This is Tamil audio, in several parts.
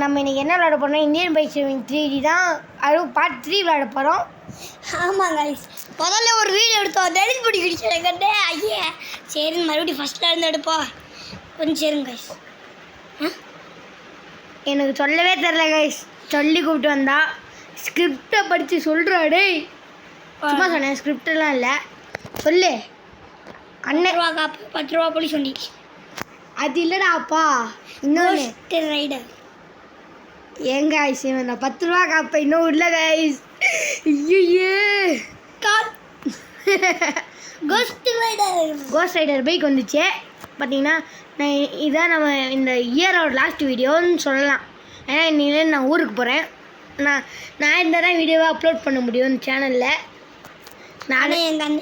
நம்ம இன்றைக்கி என்ன விளையாட போகிறோம்? இந்தியன் பைக் சேவிங் 3D தான். அதுவும் பார்ட் 3 விளையாட போகிறோம். ஆமாம் கைஸ், முதல்ல ஒரு வீடியோ எடுத்தோம், டெலிட் பண்ணி கிடிச்சேன். ஐயா சரின்னு மறுபடியும் ஃபஸ்ட்டில் இருந்து எடுப்போம். கொஞ்சம் சரிங்க கைஸ். எனக்கு சொல்லவே தெரில கைஸ். சொல்லி கூப்பிட்டு வந்தா ஸ்கிரிப்டை படித்து சொல்கிறாடே. சும்மா சொன்னேன், ஸ்கிரிப்டெல்லாம் இல்லை. சொல்லு அண்ணன் ரூபா காப்பு 10 ரூபா போலீஸ் வண்டி. அது இல்லைடா அப்பா, இன்னொன்று ரைடர். ஏங்க கைஸ், இந்த 10 ரூபா காப்பை இன்னும் இல்லை கைஸ். ஐயே கோஸ்ட் ரைடர் பைக் வந்துச்சு. பார்த்தீங்கன்னா நான் இதான் நம்ம இந்த இயரோட லாஸ்ட் வீடியோன்னு சொல்லலாம். ஏன்னா இன்னிலே நான் ஊருக்கு போகிறேன். நான் இந்த தான் வீடியோவை அப்லோட் பண்ண முடியும் இந்த சேனலில். நானே எங்கள்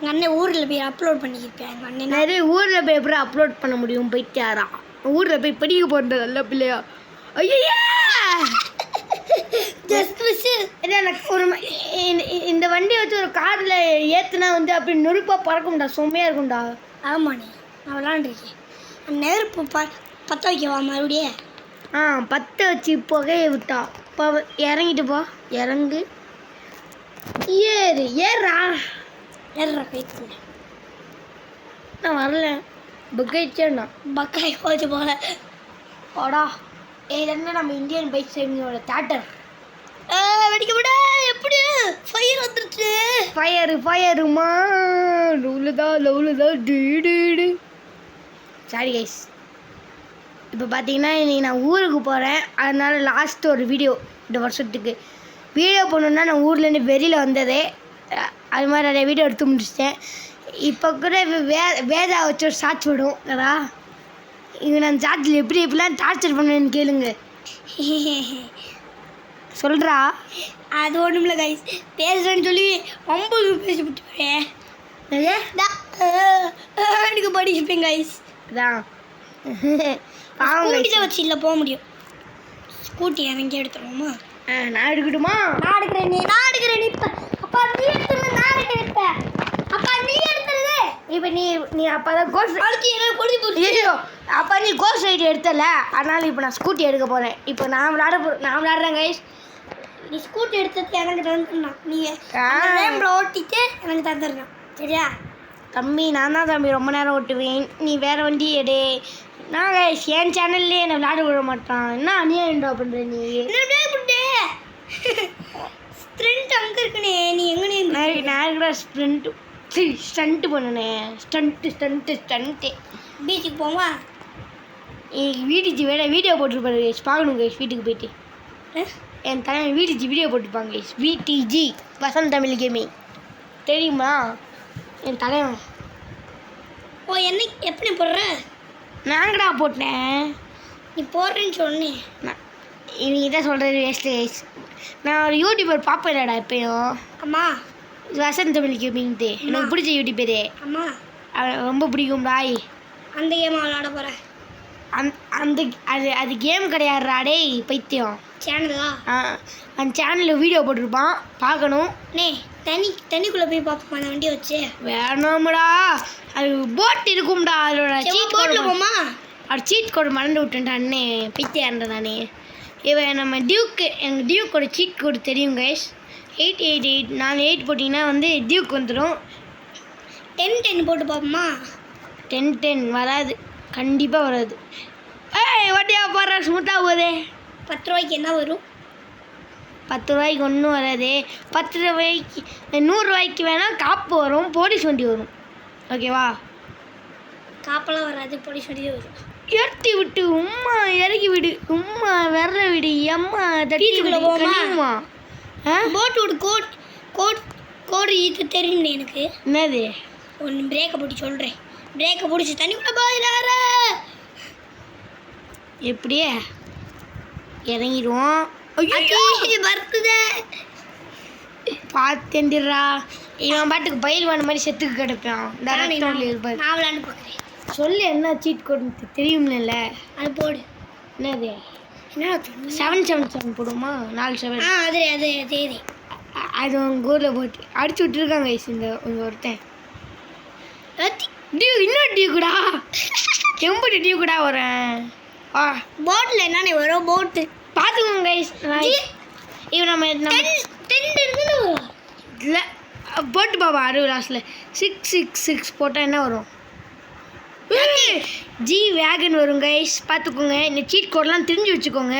அண்ணன் ஊரில் போய் அப்லோட் பண்ணியிருப்பேன். எங்கள் அண்ணன் நிறைய ஊரில் போய் எப்படி அப்லோட் பண்ண முடியும்? போயிட்டு யாரா ஊரில் போய் படிக்க போகிறது நல்ல பிள்ளையா? ஐயா எனக்கு ஒரு இந்த வண்டியை வச்சு ஒரு காரில் ஏற்றுனா வந்து அப்படி நெருப்பாக பறக்கும்டா, செம்மையாக இருக்கும்டா. ஆமாண்ணே, நான் விளாண்டுருக்கேன். நெருப்பு பற்ற வைக்கவா மறுபடியே? பற்ற வச்சு புகையை விட்டா இப்போ இறங்கிட்டு போ. இறங்கு, ஏறுறா போயிட்டு நான் வரல. பக்காயிடுச்சேண்ணா, பக்காய் போச்சு போல. ஓடா இதுலேருந்து நம்ம இந்தியன் பைக் சேவிங்கோட தேட்டர் வெடிக்க விட. எப்படி ஃபயர் வந்துருச்சு? ஃபயருமா லவ்லுதான் டீடு. Sorry guys. இப்போ பார்த்தீங்கன்னா இன்றைக்கி நான் ஊருக்கு போகிறேன். அதனால் லாஸ்ட் ஒரு வீடியோ இந்த வருஷத்துக்கு வீடியோ பண்ணணுன்னா நான் ஊர்லேருந்து வெளியில் வந்ததே. அது மாதிரி நிறைய வீடியோ எடுத்து முடிச்சிட்டேன். இப்போ கூட வேதா வச்சு ஒரு ஷார்ட்ஸ் விடும் கடா. இங்கே நான் ஷார்ட்ஸில் எப்படிலாம் டார்ச்சர் பண்ணுவேன்னு கேளுங்க. சொல்கிறா அது ஒன்றும் இல்லை கைஸ். பேசுகிறேன்னு சொல்லி 9 பேசி விட்டுருவேன். எனக்கு படிச்சுப்பேன் கைஸ். அதான் ஸ்கூட்டி தான் வச்சு இல்லை போக முடியும். ஸ்கூட்டி இறங்கி எடுத்துருவோமா? நான் எடுக்கட்டுமா? நான் எடுக்கிறேன். நான் எடுக்கிறேன். இப்போ அப்பா நீ எடுத்துருங்க. நான் எடுக்கிறேன். அப்பா நீ எடுத்துருது. இப்போ நீ அப்போ தான் கோஸ்ட் அடுத்து என்ன கொடி போட்டு ஐயோ அப்போ நீ கோஸ்ட் ரைடு எடுத்தல. அதனால் இப்போ நான் ஸ்கூட்டி எடுக்க போகிறேன். இப்போ நான் விளாடுறேன் கைஸ். நீ ஸ்கூட்டி எடுத்தது எனக்கு தந்துடணும். நீங்கள் ஓட்டிட்டு எனக்கு தந்துடணும், சரியா? தம்பி நான் தான் தம்பி ரொம்ப நேரம் ஓட்டுவேன். நீ வேறு வண்டி எடு. நான் கைஸ் என் சேனல்லே என்னை விளாட விட மாட்டான். என்ன அநியாயம்டா பண்ணுற நீ? ஸ்ப்ரிண்ட் அங்கே இருக்குனே, நீ எங்கனே? நான் கூட ஸ்டண்ட்டு பண்ணுனேன். ஸ்டண்ட்டு பீச்சுக்கு போவா? வீட்டுக்கு வீடியோ போட்டுருப்பாரு கைஸ், பார்க்கணும் கைஸ். வீட்டுக்கு போயிட்டு என் தலைவன் வீடியோ போட்டுருப்பாங்க guys. VDG Vasanth Tamil gaming தெரியுமா? என் தலைவன். ஓ என்ன எப்படி போடுற? நாங்கடா போட்டேன். நீ போடுறேன்னு சொன்னேன். இவங்க தான் சொல்கிறது வேஸ்ட்டு கைஸ். நான் ஒரு யூடியூபர் பார்ப்பேன்டா எப்பயும். அம்மா வசந்த் தமிழ் கேமிங்ட்டு எனக்கு பிடிச்ச யூடியூபரு. அம்மா ரொம்ப பிடிக்கும்டா. அந்த கேம் விளாட போகிறேன். அது கேம் கிடையாதுடா டேய் பைத்தியம். சேனலா? அந்த சேனலில் வீடியோ போட்டிருப்பான், பார்க்கணும். தண்ணிக்குள்ளே போய் பார்ப்போம் அந்த வண்டியை வச்சு. வேணாமடா, அது போட் இருக்கும்டா. அதோட சீட் போட்டில் போமா? அது சீட் கோடு மறந்து விட்டேன்டா அண்ணே, பைத்தியாண்டா நானே. இவன் நம்ம எங்கள் டியூக்கோட சீட் கோடு தெரியும் கைஸ். 888 8 போட்டிங்கன்னா வந்து டியூக் வந்துடும். 10 போட்டு பார்ப்போமா? 10 வராது, கண்டிப்பாக வராது. வண்டியா போடுற ஸ்மூத்தாக போதே. 10 ரூபாய்க்கு என்ன வரும்? 10 ரூபாய்க்கு ஒன்றும் வராது. 10 ரூபாய்க்கு 100 ரூபாய்க்கு வேணால் காப்பு வரும், போலீஸ் வண்டி வரும். ஓகேவா? காப்பெல்லாம் வராது, போலீஸ் வண்டி வரும். ஏற்றி விட்டு உம்மா இறக்கி விடு, உம்மா விரல விடு, அம்மா தட்டிக்குள்ளே போமா? போட்டு விடு. கோடு இது தெரியும் எனக்கு. என்னது? ஒன்று பிரேக்கை போட்டு சொல்கிறேன். பிரேக்கை பிடிச்சி தண்ணிக்குள்ளே போயிடார. எப்படியே இறங்கிடுவோம். வருத்துதே பார்த்துடுறா. இவன் பாட்டுக்கு பயில்வான மாதிரி செத்துக்கு கிடப்பான். நான் விளாண்டு பார்க்குறேன். சொல்லு என்ன சீட் கோடு தெரியும்ல? அது போடு. என்னது? என்ன 777 போடுமா? 47. அது அது உங்கள் ஊரில் போட்டு அடிச்சு விட்டுருக்காங்க கைஸ். இங்கே ஒருத்தன் இன்னும் டியூ கூடா எம்பிட்டு டியூ கூடா வரேன். போட்டில் என்னென்ன வரும் போட்டு பார்த்துக்கோங்க கைஸ். இவன் நம்ம டென்ட் இருக்குன்னு வரும் இல்லை போட்டு பாப்பா 60 லாஸ்ட்டில் 666 போட்டால் என்ன வரும்? ஜி வேகன் வரும் கைஸ். பார்த்துக்கோங்க. இந்த சீட் கோடெலாம் தெரிஞ்சு வச்சுக்கோங்க.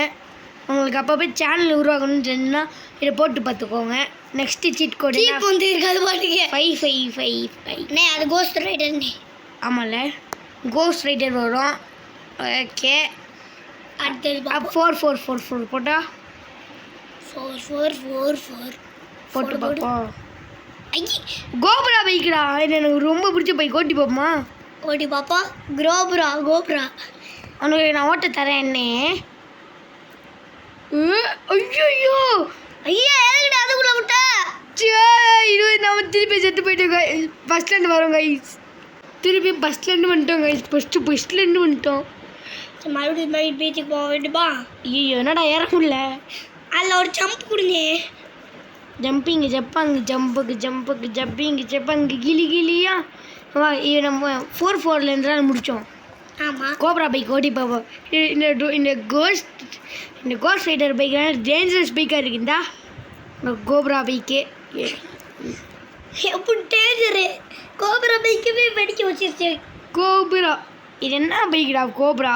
உங்களுக்கு அப்பப்போ சேனல் உருவாகணும்னு தெரிஞ்சுன்னா இதை போட்டு பார்த்துக்கோங்க. நெக்ஸ்ட்டு சீட் கோடு வந்து இருக்காது பாட்டுக்கு 5555 அது கோஸ்ட் ரைடர்னே. ஆமாம்ல கோஸ்ட் ரைடர் வரும். ஓகே அடுத்தது 4444 போட்டால் 4444 போட்டு பார்ப்போம். ஐயே கோபுரா பைக்குடா. இது எனக்கு ரொம்ப பிடிச்ச பைக். ஓட்டி பார்ப்போமா? ஓடி பாப்பா. கோபுரா அவனுக்கு நான் ஓட்ட தரேன். என்ன ஐயோ ஐயா எதுக்கிட்ட அதுக்குள்ள விட்ட இது நம்ம திருப்பி செத்து போயிட்டோம். பஸ் ஸ்டாண்ட் வரோம் கைஸ். திருப்பி பஸ் ஸ்டாண்டு வந்துட்டோம் கைஸ். பஸ் ஸ்டாண்டு வந்துட்டோம். மறுபடியும் பீச்சுக்கு போக வேண்டுமா? ஐயோ என்னடா ஏற முடியல. அதில் ஒரு ஜம்ப் கொடுங்க. ஜம்பிங்கு ஜப்பாங்கு கிளியா வா. இது நம்ம 44 முடித்தோம். ஆமாம் கோப்ரா பைக் ஓட்டி பார்ப்போம். இந்த கோஸ்ட் ரைடர் பைக் டேஞ்சரஸ் பைக்காக இருக்குண்டா. கோப்ரா பைக்கு எப்படி டேஞ்சரு கோபுரா பைக்குமே வெடிக்க வச்சிருச்சு. கோபுரா இது என்ன பைக்குடா? கோப்ரா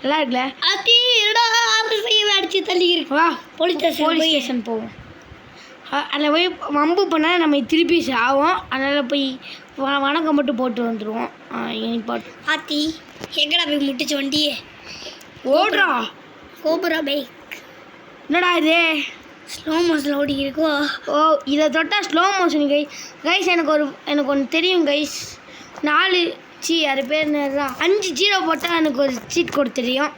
நல்லா இருக்குல்ல? அது என்னடா ஆர்எஸ்ஐ அடிச்சு தள்ளி இருக்கு. வா போலீஸ் ஸ்டேஷன் போவோம். அதில் போய் வம்பு பண்ணால் நம்ம திருப்பி ஆகும். அதனால் போய் வணக்கம் மட்டும் போட்டு வந்துடுவோம். இனி பாட்டு ஆத்தி எங்கடா போய் முட்டுச்சு வண்டியே ஓடுறா. கோபுரா பைக் என்னடா இது ஸ்லோ மோஷனில் ஓடி இருக்கோ? ஓ இதை தொட்டால் ஸ்லோ மோஷன் கைஸ். எனக்கு ஒன்று தெரியும் கைஸ். 6 பேர் 5 0 போட்டால் எனக்கு ஒரு சீட் கோடு தெரியும்.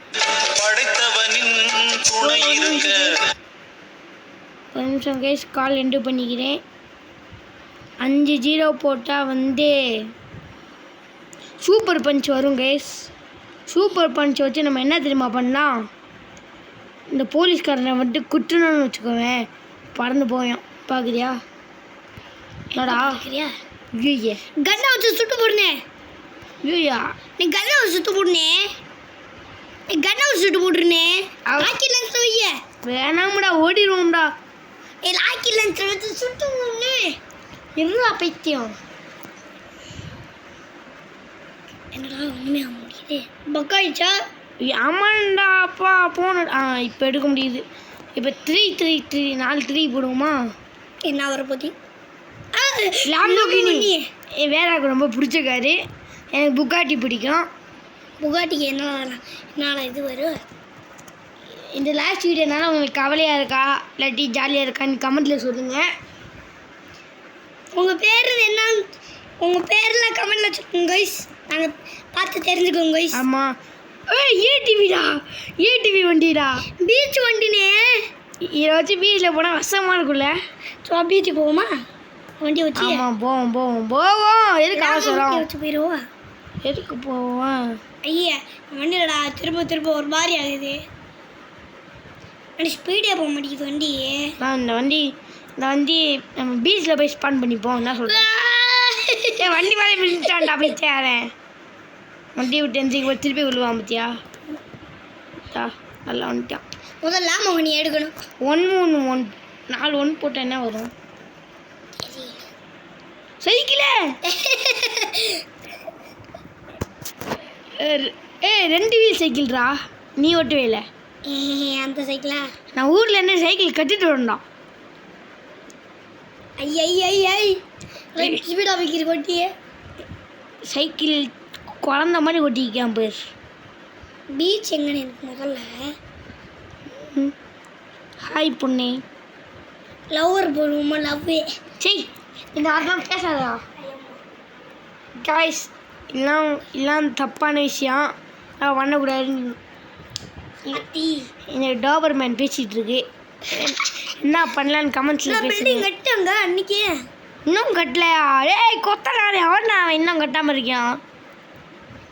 ஒரு நிமிஷம் கைஸ் கால் என்ட்ரு பண்ணிக்கிறேன். 5 0 போட்டால் சூப்பர் பஞ்ச் வரும் கைஸ். சூப்பர் பஞ்ச் வச்சு நம்ம என்ன தெரியுமா பண்ணலாம்? இந்த போலீஸ்காரனை குற்றணும்னு வச்சுக்கோவேன். பறந்து போயோம். பார்க்குறியா? என்னடா ஐயே கண்ணை வச்சு சுட்டு போடுனே. ஐயா நீ கண்ணை வச்சு சுட்டு போடுனே. நீ கண்ணை வச்சு சுட்டு போட்டுருனே. லாக்கி லென்ஸ் வைய வேணாம்டா ஓடிடுவோம்டா. லாக்கி லென்ஸ் வச்சு சுட்டு போடுனே. இருடா பைத்தியம். என்னடா ஒன்றுமே ஆக முடியுது. பக்காயிச்சா? ஆமாண்டா அப்பா போன இப்போ எடுக்க முடியுது. இப்போ 3 4 3 போடுவோமா? என்ன வர போதி? லாம்போகினி வேற எனக்கு ரொம்ப பிடிச்ச காரு. எனக்கு புகாட்டி பிடிக்கும். புகாட்டிக்கு என்ன இது வரும்? இந்த லாஸ்ட் வீடியோனால உங்களுக்கு கவலையாக இருக்கா இல்லாட்டி ஜாலியாக இருக்கான்னு கமெண்ட்டில் சொல்லுங்கள். உங்கள் பேர் என்ன? உங்கள் பேரெலாம் கமெண்ட்டில் சொல்லுங்க கைஸ். நாங்கள் பார்த்து தெரிஞ்சுக்கோங்க கைஸ். ஆமாம். ஏடிவிடா. ஏடிவி வண்டிடா. பீச் வண்டினே. இதை வச்சு பீச்சில் போனால் வசமாக இருக்கும்ல. ஸோ பீச்சுக்கு போவோமா? வண்டி வச்சு ஆமாம் போவோம். எதுக்கு அவசரம்? வச்சு போயிடுவோம். எதுக்கு போவோம்? ஐயா வண்டிடா திரும்ப ஒரு மாதிரி ஆகுது. வண்டி ஸ்பீடே போக மாட்டேங்குது வண்டி. இந்த வண்டி நம்ம பீச்சில் போய் ஸ்பான் பண்ணிப்போம். என்ன சொல்கிறேன்? வண்டி மேலே விழுந்துட்டான்டா போய் வண்டி விட்டு எந்திரிக்கு திருப்பி விழுவான் பத்தியா? நல்லா வந்துட்டான். முதல்ல மகனி எடுக்கணும். 1 1 4 1 போட்டால் என்ன வரும்? சைக்கிளே 2 வீல் சைக்கிள்ரா. நீ ஓட்டுவே இல்லை. அந்த சைக்கிளா? நான் ஊரில் என்ன சைக்கிள் கட்டிட்டு வரேன்டா. ஐய் ஸ்பீடாக வைக்கிற கொட்டியே சைக்கிள் குழந்த மாதிரி கொட்டிக்கான் பேர். பீச் எங்கன்னு எனக்கு முதல்ல. ஹாய் பொண்ணே. லவ்வர் போடுவோமா? லவ்வே சரி இந்த மாதிரிலாம் பேசாதா காய்ஸ். எல்லாம் தப்பான விஷயம். நான் பண்ணக்கூடாதுன்னு இந்த டாபர்மேன் பேசிகிட்டு இருக்கு. என்ன பண்ணலான்னு கமெண்ட்ஸில் பில்டிங் கட்டாங்க அன்னைக்கு. இன்னும் கட்டலையா? ஏய் கொத்தனாரே அவன் நான் இன்னும் கட்டாமல் இருக்கான்.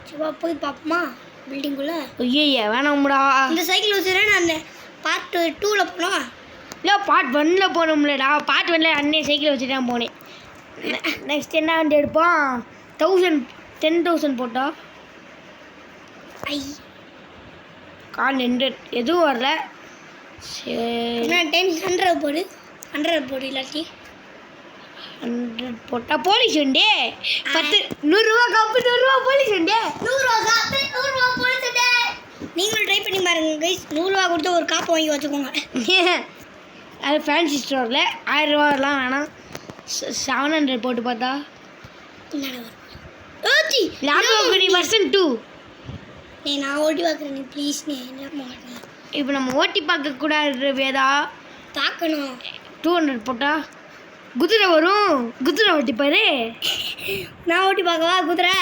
சிவா போய் பார்ப்போமா பில்டிங்குள்ளே? ஐயா வேணாம்டா. இந்த சைக்கிள் வச்சுருந்தேன். நான் அந்த பார்ட் 2ல் போனோம். இல்லை பார்ட் 1ல் போகணும்லடா. பார்ட் 1ல் அன்னைய சைக்கிள் வச்சு தான் போனேன். நெக்ஸ்ட் என்ன வண்டி எடுப்போம்? 10,000 போட்டா? ஐ கால் 100 எதுவும் வரல. சரி 100 போடு 100 போடு இல்லாட்டி 100 போட்டால் போலீஸ் உண்டே. 10 100 கப்பு 100 போலீஸ் உண்டே. 100 காப்பு 100 போடுச்சுடே. நீங்களும் ட்ரை பண்ணி பாருங்க கைஸ். 100 கொடுத்து ஒரு காப்பு வாங்கி வச்சுக்கோங்க. அது ஃபேன்சி ஸ்டோரில் 1000 வேணாம். 700 போட்டு பார்த்தா லாம்போகினி வெர்ஷன் 2. நான் ஓட்டி பார்க்குறேன். நீ ப்ளீஸ் நீ என்ன மாட்டேன். இப்போ நம்ம ஓட்டி பார்க்கக்கூடாது வேதா. பார்க்கணும். 200 போட்டால் குதிரை வரும். குதிரை ஓட்டிப்பாரு. நான் ஓட்டி பார்க்கவா குதிரை?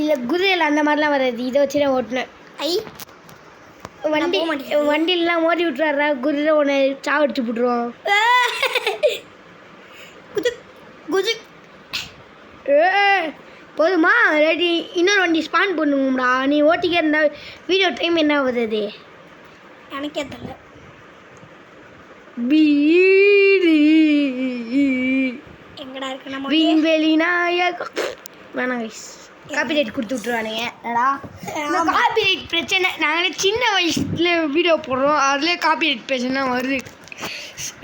இல்லை குதிரையில் அந்த மாதிரிலாம் வராது. இதை வச்சு தான் ஓட்டினேன். ஐ வண்டியிலலாம் ஓட்டி விட்டுறாரா. குதிரை ஒன்று சாவடிச்சு விட்ருவோம். குது குது போதுமா? ரெடி. இன்னொரு வண்டி ஸ்பான் பண்ணுங்கடா. நீ ஓட்டிக்க இருந்தா வீடியோ டைம் என்ன ஆகுது? அது எனக்கே தெரியல. பீடி எங்கடா இருக்கு நம்ம விண்வெளி நாயகம். வேணாம் கைஸ், காப்பிரைட் கொடுத்து விட்ருவானுங்க. என்னடா காப்பிரைட் பிரச்சனை. நாங்களே சின்ன வயசுல வீடியோ போடுறோம், அதுலேயே காப்பிரைட் பிரச்சனை வருது.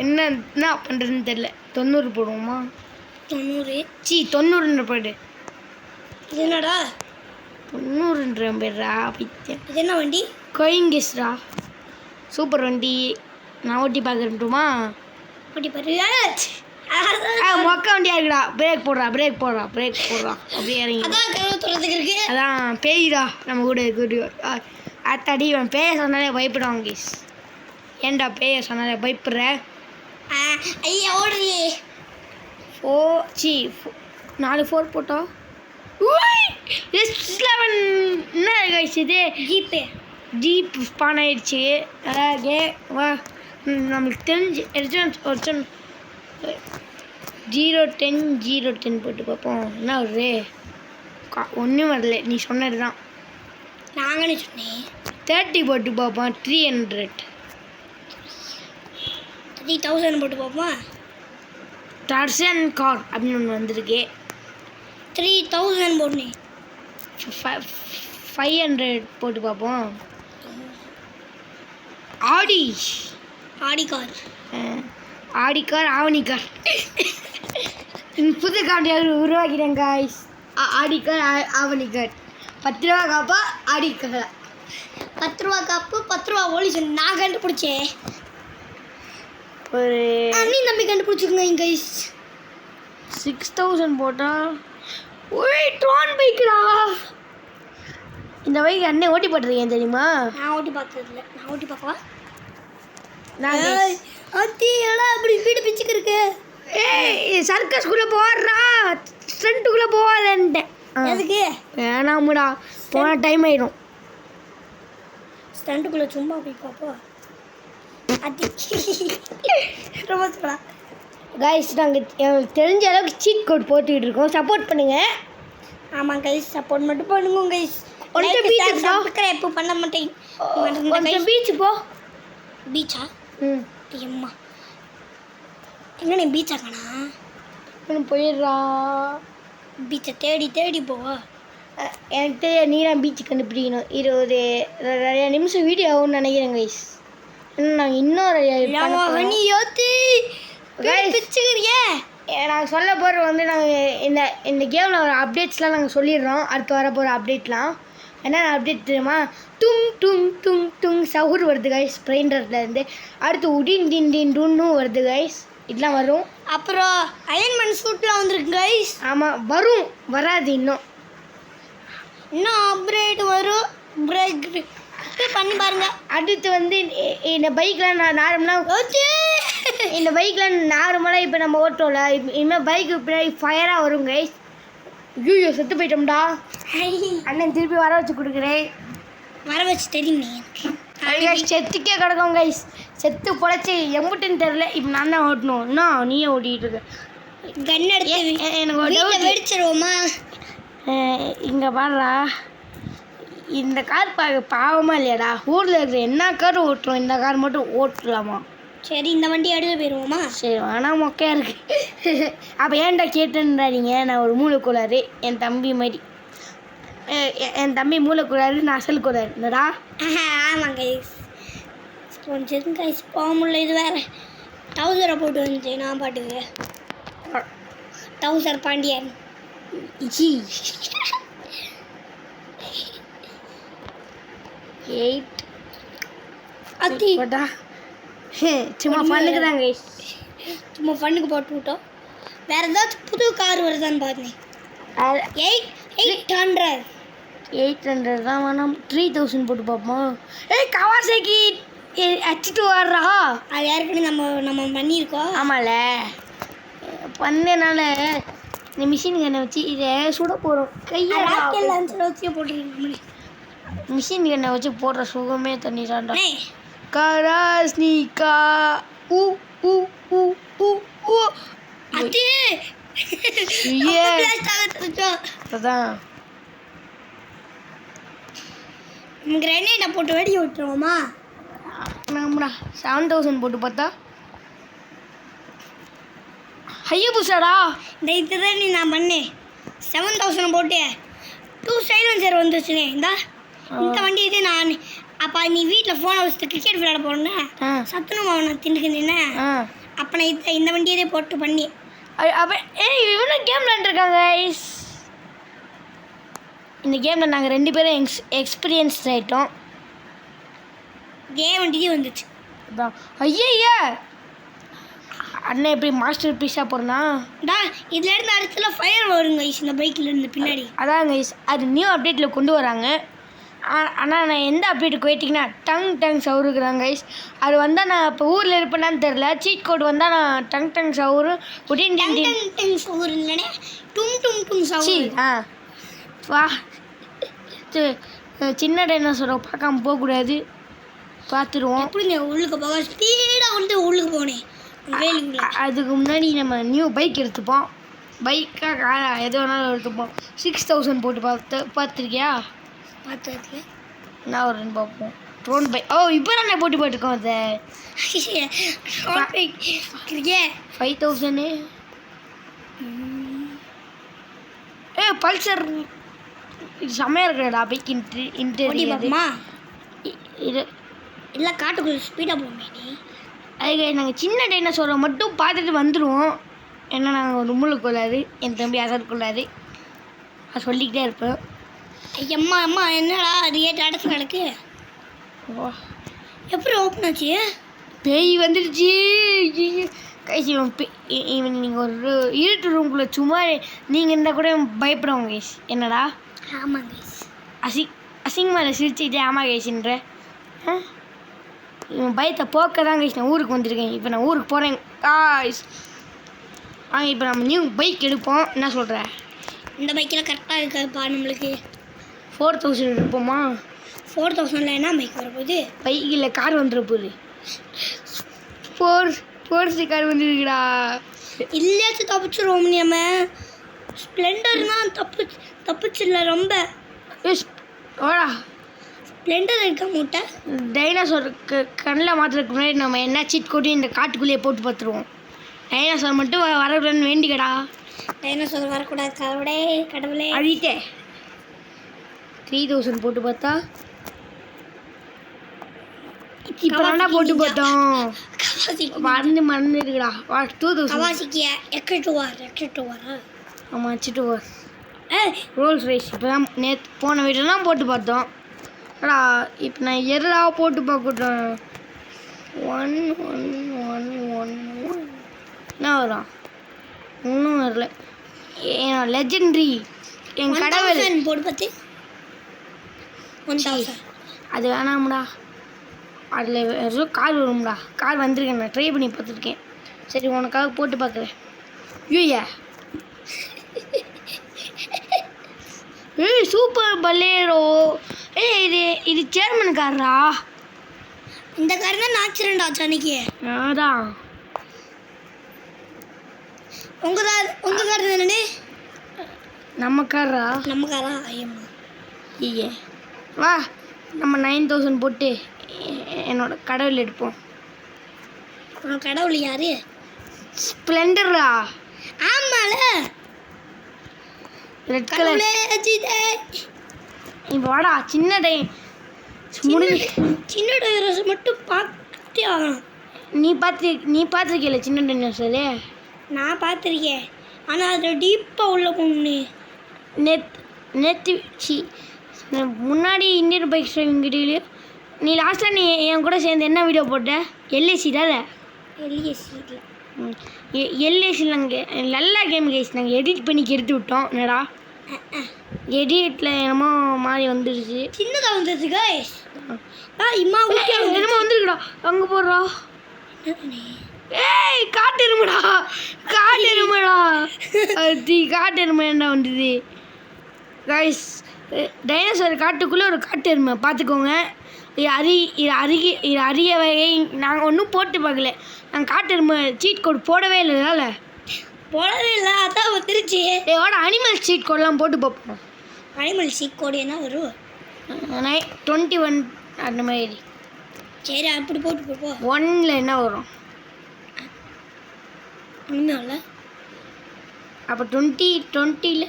என்ன பண்ணுறதுன்னு தெரில. 90 போடுவோமா? 90 போய்டு. இது என்னடா 90 பேர்ரா பித்தேன். இது என்ன வண்டி? கோயிங்கஸ்ரா. சூப்பர் வண்டி. நான் ஓட்டி பார்க்கட்டுமா? ஓட்டி பாரு. மொக்க வண்டியாக இருக்குடா. பிரேக் போடுறா அப்படியே இறங்கி. அதான் பேய்டா நம்ம கூட இருக்கு. அத்தாடி இவன் பேய சொன்னாலே பயப்படுவாங்க கேஸ். ஏன்டா பேய சொன்னாலே பயப்படுற? ஐயா ஓடுறீ. 4 4 போட்டா S11 என்ன கைஸ் இது? ஜீப் ஸ்பான் ஆயிடுச்சு. அதாவது வா நம்மளுக்கு தெரிஞ்சு எடுத்து 010 போட்டு பார்ப்போம். என்ன வருது? ஒன்றும் வரல. நீ சொன்னது தான். நாங்களே சொன்னேன். 30 போட்டு பார்ப்போம். 300 3000 போட்டு பார்ப்போம். டர்சன் கார் அப்படின்னு ஒன்று வந்திருக்கு. 3000 போடணும். 500 போட்டு பார்ப்போம். ஆடி கார் ஆவணி கார் புது கார் உருவாக்கிறேன் காய்ஸ். ஆடி கார் ஆவணி கார். 10 ரூபா காப்பா ஆடி கார். 10 ரூபா காப்பு 10 ரூபா போலீஸ். நான் கண்டுபிடிச்சேன். ஒரு நீ நம்பி கண்டுபிடிச்சிருங்க கைஸ். 6000 போட்டால் ட்ரான் பைக்குடா. இந்த பைக் அண்ணன் ஓட்டி போட்டிருக்கேன் தெரியுமா? நான் ஓட்டி பார்த்ததில்ல. நான் ஓட்டி பார்க்கவா? நான் அப்படி வீடு பிச்சுக்கு இருக்கு. சர்க்கஸ்குள்ளே போடுறா. ஸ்டண்ட்டுக்குள்ளே போகாதன்ட்டேன். எதுக்கு? வேணாமுடா, போன டைம் ஆயிடும். ஸ்டண்ட்டுக்குள்ளே சும்மா போய் பார்ப்போம். அது ரொம்ப சொல்லா கைஸ். நாங்கள் எங்களுக்கு தெரிஞ்ச அளவுக்கு சீட் கோட் போட்டுக்கிட்டு இருக்கோம். சப்போர்ட் பண்ணுங்கள். ஆமாம் கைஸ், சப்போர்ட் மட்டும் பண்ணுங்க கைஸ். எப்போ பண்ண மாட்டேன். கொஞ்சம் பீச்சு போ. பீச்சா? அம்மா என்ன நீ பீச்சா காணா? போயிடுறா. பீச்சை தேடி போவா. எனக்கு நீலாம் பீச்சு கண்டுபிடிக்கணும். 20 நிமிஷம் வீடியோ ஆகும்னு நினைக்கிறேன் கைஸ். நாங்கள் இன்னொரு நாங்கள் சொல்ல போகிற வந்து நாங்கள் இந்த கேமில் வர அப்டேட்ஸ்லாம் நாங்கள் சொல்லிடுறோம். அடுத்து வர போகிற அப்டேட்லாம் என்ன அப்டேட் தெரியுமா? டும் டும் டும் டும் சவுர் வருது கைஸ் ஸ்ப்ரெயின்டர்லேருந்து. அடுத்து உடின் டின் டின் டுன்னு வருது கைஸ். இதெல்லாம் வரும். அப்புறம் அயன்மேன் சூட்லாம் வந்துருக்கு கைஸ். ஆமாம் வரும். வராது இன்னும் அப்கிரேட் வரும். பிரேக் பண்ணி பாருங்க. அடுத்து வந்து இந்த பைக்கில் நான் நார்மலாக இப்போ நம்ம ஓட்டோம்ல, இனிமேல் பைக்கு பின்னாடி ஃபயராக வரும் கைஸ். ஐயோ செத்து போயிட்டோம்டா. அண்ணன் திருப்பி வர வச்சு கொடுக்குறேன். வர வச்சு தெரியுமே. செத்துக்கே கிடக்கும் கைஸ். செத்து பொழைச்சி எம்புட்டுன்னு தெரில. இப்போ நான் தான் ஓட்டணும். இன்னும் நீயே ஓட்டிகிட்டு இருக்க. கன் எடுத்து எனக்கு வெடிச்சிருவோமா? இங்கே பாடுறா. இந்த கார் பாவமாக இல்லையாடா? ஊரில் இருக்கிற என்ன கார் ஓட்டுறோம், இந்த கார் மட்டும் ஓட்டலாமா? சரி இந்த வண்டி எடுத்து போயிடுவோமா? சரி வேணாம், மொக்கையாக இருக்குது. அப்போ ஏன்டா கேட்டுன்றாதீங்க. நான் ஒரு மூளைக்குள்ளாரு என் தம்பி மாதிரி. என் தம்பி மூளைக்கூடாது நான் அசல் கூடாது என்னடா ஆமாம் கைஸ் கொஞ்சம் கைஸ் போக முடியல இது வேறு டவுசரை போட்டு வந்துச்சு நான் பாட்டுக்கு டவுசர் பாண்டியன் ஜி 8 அத்தி போட்டா சும்மா பண்ணுக்கு தான் கைஸ் சும்மா ஃபண்ணுக்கு போட்டு விட்டோம் வேறு ஏதாச்சும் புது கார் வருதான்னு பார்த்தேன் 800 தான் வேணாம் 3000 போட்டு பார்ப்போம் கவாசாக்கி அடிச்சுட்டு வர்றா அது யாருக்குன்னு நம்ம பண்ணியிருக்கோம் ஆமால பண்ணனால இந்த மிஷின் கண்ணை வச்சு இதை சுட போகிறோம் கையை வச்சு போட்டுருக்கோம் மிஷின் கண்ணை வச்சு போடுற சுகமே தண்ணிடாண்டா கராஸ்னிகா ஊ ஊ ஊ ஊ ஊ அது அதான் கிரனேட்டை போட்டு வெடி விட்டுருவோமா நம்மடா 7000 போட்டு பார்த்தா ஐயோ புஷாடா இந்த இதுதான் நீ நான் பண்ணேன் 7000 போட்டு 2 சைலன்சர் வந்துச்சுனே இந்த வண்டி இது நான் அப்போ நீ வீட்டில் ஃபோனை வச்சுட்டு கிரிக்கெட் விளையாட போனேன் சத்துணவு நான் திண்டுக்கின்றேன் அப்போ நான் இந்த வண்டியதே போட்டு பண்ணி அப்போ இவனு கேம் விளையாண்டுருக்காங்க இந்த கேமில் நாங்கள் 2 பேரும் எக்ஸ்பீரியன்ஸ் ஆகிட்டோம் கேம் வண்டியே வந்துச்சு அதான் ஐயா அண்ணன் எப்படி மாஸ்டர் பீஸாக போகிறனா இதுலேருந்து அடுத்துல ஃபயர் வருங்க கைஸ் இந்த பைக்கில் பின்னாடி அதான் கைஸ் அது நியூ அப்டேட்டில் கொண்டு வராங்க ஆனால் நான் எந்த அப்டேட்டுக்கு வெயிட்டிங்கன்னா டங் சவுருக்குறாங்க கைஸ் அது வந்தால் நான் இப்போ ஊரில் இருப்பேனான்னு தெரில சீட் கோட் வந்தால் நான் டங் சவுரு டங் சவுரு இல்லைனே டும் சவுரு வா சின்ன டைனோசரை பார்க்காம போகக்கூடாது பார்த்துருவோம் எப்படிங்க உள்ளுக்கு போக ஸ்பீடாக வந்து உள்ளுக்கு போனேன் அதுக்கு முன்னாடி நம்ம நியூ பைக் எடுத்துப்போம் பைக்காக காரா எது வேணாலும் எடுத்துப்போம் 6000 போட்டு பார்த்துருக்கியா பார்த்துருக்கேன் நான் ஒரு 2 பார்ப்போம் ட்ரோன் பைக் இப்போ நான் போட்டி போட்டுருக்கோம் அதை 5000 பல்சர் இது செம்மையாக இருக்கிறடா பைக் இன்டீரியர் இது இல்லை காட்டுக்குள்ளே ஸ்பீடாக போகணும் நீ அதுக்கு நாங்கள் சின்ன டைனோசரை மட்டும் பார்த்துட்டு வந்துடுவோம் ஏன்னா நாங்கள் ஒரு முள்ளுக்குள்ளாது என் தம்பி அதற்குள்ளாது நான் சொல்லிக்கிட்டே இருப்பேன் அம்மா என்னடா ரேட் அடைச்சு கிடக்கு எப்படி ஓப்பன் ஆச்சு பேய் வந்துடுச்சு கைஸ் இவன் நீங்கள் ஒரு இருட்டு ரூம்குள்ளே சும்மா நீங்கள் இருந்தால் கூட பயப்படுவோம் கைஸ் என்னடா ஆமாம் கைஸ் அசிங்கமாக சிரிச்சுக்கிட்டே ஆமாம் கைஸ்ன்ற இவன் பயத்தை போக்க தான் கைஸ் நான் ஊருக்கு வந்திருக்கேன் இப்போ நான் ஊருக்கு போகிறேன் காய்ஸ் இப்போ நம்ம நியூ பைக் எடுப்போம் என்ன சொல்கிற இந்த பைக்கில் கரெக்டாக இருக்காதுப்பா நம்மளுக்கு 4000 எடுப்போமா 4000 என்ன பைக் வரப்போகுது பைக்கில் கார் வந்துட போகுது ஃபோர்ஸு கார் வந்துருக்குடா இல்லையாச்சும் தப்பிச்சிருவோம் நம்ம ஸ்ப்ளெண்டர்னா தப்பிச்சிடல ரொம்ப ஓடா ஸ்ப்ளெண்டர் இருக்க மூட்டை டைனோசருக்கு கண்ணில் மாற்றுறதுக்கு முன்னாடி நம்ம என்ன சீட் கோட்டி இந்த காட்டுக்குள்ளேயே போட்டு பார்த்துருவோம் டைனோசர் மட்டும் வரக்கூடாதுன்னு வேண்டிக்கடா டைனோசர் வரக்கூடாது கடவுளே அழிட்டே 3000 போட்டு பார்த்தா இப்போ தானே போட்டு பார்த்தோம் மறந்து இருக்குடா 2000 கவாசிக்கிய எக்கட்டு வாரா ஆமாம் வச்சுட்டு வா ரோல்ஸ் ரைஸ் இப்போ தான் நேற்று போன வீட்டில் தான் போட்டு பார்த்தோம் அடா இப்போ நான் எதுடா போட்டு பார்க்கட்டும் 1 என்ன வரும் ஒன்றும் வரல என்னோட லெஜெண்ட்ரி என் கடவுள் போட்டு பார்த்து 1000 அது வேணாம்டா அதில் ஏதோ கார் வரும்டா கார் வந்திருக்கேன் நான் ட்ரை பண்ணி பார்த்துருக்கேன் சரி உனக்காக போட்டு பார்க்குறேன் ஐயா சூப்பர் பல்லேரோ இது சேர்மன் காரா இந்த கார் தான் நாச்சுரண்டா அன்னைக்கு அதான் உங்கள் கார் தானே நம்ம காரா ஐயம்மா ஐயே வா நம்ம 9000 போட்டு என்னோட கடவுள் எடுப்போம் கடவுள் யாரு ஸ்ப்ளெண்டரா ஆமால ரெட் கலர் இப்போ வாடா சின்ன டைம் முடிஞ்சு. சின்ன டைனோசர் மட்டும் பார்த்தே ஆகணும். நீ பார்த்துருக்கல சின்ன டைனோசரு? நான் பார்த்துருக்கேன், ஆனால் அதில் டீப்பாக உள்ள பொண்ணு நேற்று முன்னாடி இந்தியன் பைக் ட்ரைவிங் வீடியோலையும் நீ லாஸ்ட்டாக நீ என் கூட சேர்ந்து என்ன வீடியோ போட்ட? எல்ஐசி தானே? எல்ஐசியில் நாங்கள் நல்ல கேம் கைஸ், நாங்கள் எடிட் பண்ணி கெடுத்து விட்டோம். என்னடா எடிட்டில் என்னமோ மாதிரி வந்துடுச்சு, சின்னதாக வந்துடுச்சு கைஸ். இம்மா என்னமோ வந்துருக்குடா, அங்கே போடுறா. ஏய் காட்டு எருமைடா காட்டு எருமை என்ன வந்தது கைஸ்? டைனோசர் காட்டுக்குள்ளே ஒரு காட்டு எருமை பார்த்துக்கோங்க. இது அரிய வகை. நாங்கள் ஒன்றும் போட்டு பார்க்கல, நாங்கள் காட்டு எருமை சீட் கோட் போடவே இல்லை. அதான் வந்துருச்சு. இதோட அனிமல் சீட் கோடெலாம் போட்டு பார்ப்போம். அனிமல் சீட் கோடு என்ன வரும்? 21 அந்த மாதிரி. சரி அப்படி போட்டு போப்போம். 1ல் என்ன வரும்? ஒன்றும் இல்லை. அப்போ 20ல்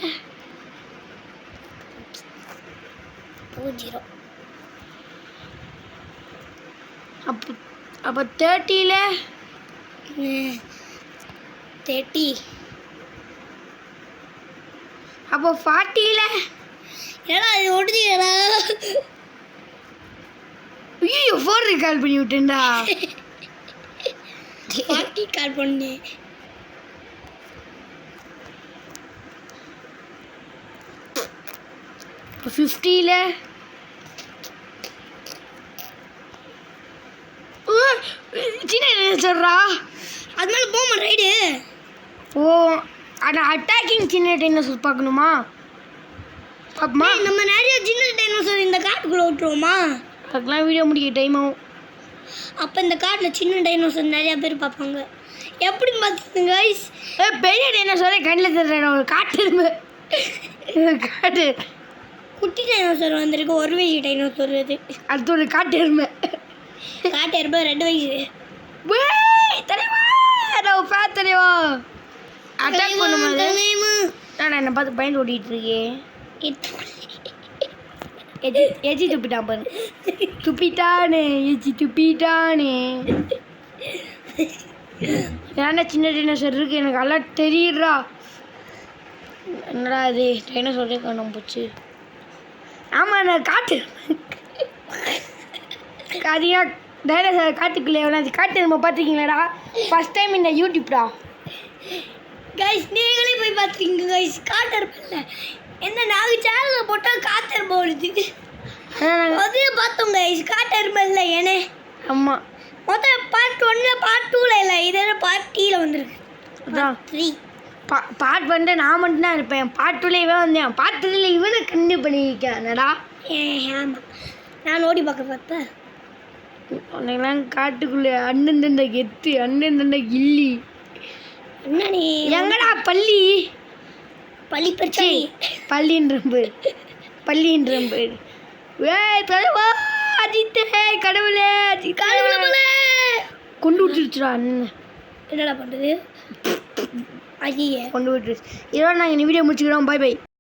0. அப்போ 30ல் 30. அப்போ 40ல் ஏடா இது ஒடுதியடா. ஐயோ ஃபோன் கால் பண்ணி விட்டேன்டா. 40 கால் பண்ணேன். இப்போ 50ல் சின்ன சொல்கிறா அது மேலே போமா ரைடு. ஓ ஆனால் அட்டாக்கிங் சின்ன டைனோசர் பார்க்கணுமா? பார்ப்போமா? நம்ம நிறைய சின்ன டைனோசர் இந்த காட்டுக்குள்ளே விட்டுருவோமா? அதுக்கெலாம் வீடியோ முடிக்க டைம் ஆகும். அப்போ இந்த காட்டில் சின்ன டைனோசர் நிறையா பேர் பார்ப்பாங்க. எப்படி பார்த்துங்க கைஸ்? பெரிய டைனோசரே கண்ணில் தர்ற ஒரு காட்டு காட்டு குட்டி டைனோசர் வந்திருக்கு, ஒரு வயசு டைனோசர். அது ஒரு காட்டு எருமை. காட்டு எருமை 2 வயசு. தலைவா அட்டாக் பண்ணும்போது நான் என்னை பார்த்து பயந்து ஓடிட்டு இருக்கேன். எஜி துப்பிட்டான் பாரு, துப்பிட்டானே ஏன்னா சின்ன டைனோசர் இருக்கு எனக்கு எல்லாம் தெரியுறா. என்னடா இது டைனோசரே காணாம போச்சு. ஆமாம் நான் காட்டு அதிகம் டைனோசர் காட்டுக்குள்ளே எவ்வளோ காட்டு நம்ம பார்த்துருக்கீங்களாடா? ஃபஸ்ட் டைம் இந்த யூடியூப்டா கைஸ். நீங்களே போய் பார்த்துருக்கீங்க கைஸ். காட்டு எருமை என்ன நாங்கள் சேனலில் போட்டால் காட்டு எருமை வருது. அதையும் பார்த்தோம் கைஸ். காட்டு எருமை இல்லை ஏனே. ஆமாம் மொத்தம் பார்ட் 1ல் பார்ட் 2ல் இல்லை, இதெல்லாம் பார்ட் 3ல் வந்துருக்கு. அதான் 3 பார்ட் 1 நான் மட்டும்தான் இருப்பேன். பார்ட் 2ல் இவன் வந்தேன், பார்ட் 3ல் இவனை கண்டு பண்ணியிருக்கேன்டா. ஆமாம் நான் ஓடி பார்த்தேன். உனக்கெல்லாம் காட்டுக்குள்ளே அண்ணன் தண்டை கெத்து, அண்ணன் தண்டை கில்லி. என்ன நீ எங்கடா பள்ளி பிரச்சனை? பள்ளின்ற பேர். தலைவா அஜித்தே கடவுளே கொண்டு விட்டுருச்சுடா அண்ணன். என்னடா பண்ணுறது? ஐயே கொண்டு விட்டுருச்சு. இதோட நாங்கள் இந்த வீடியோ முடிச்சுக்கிறோம். By by.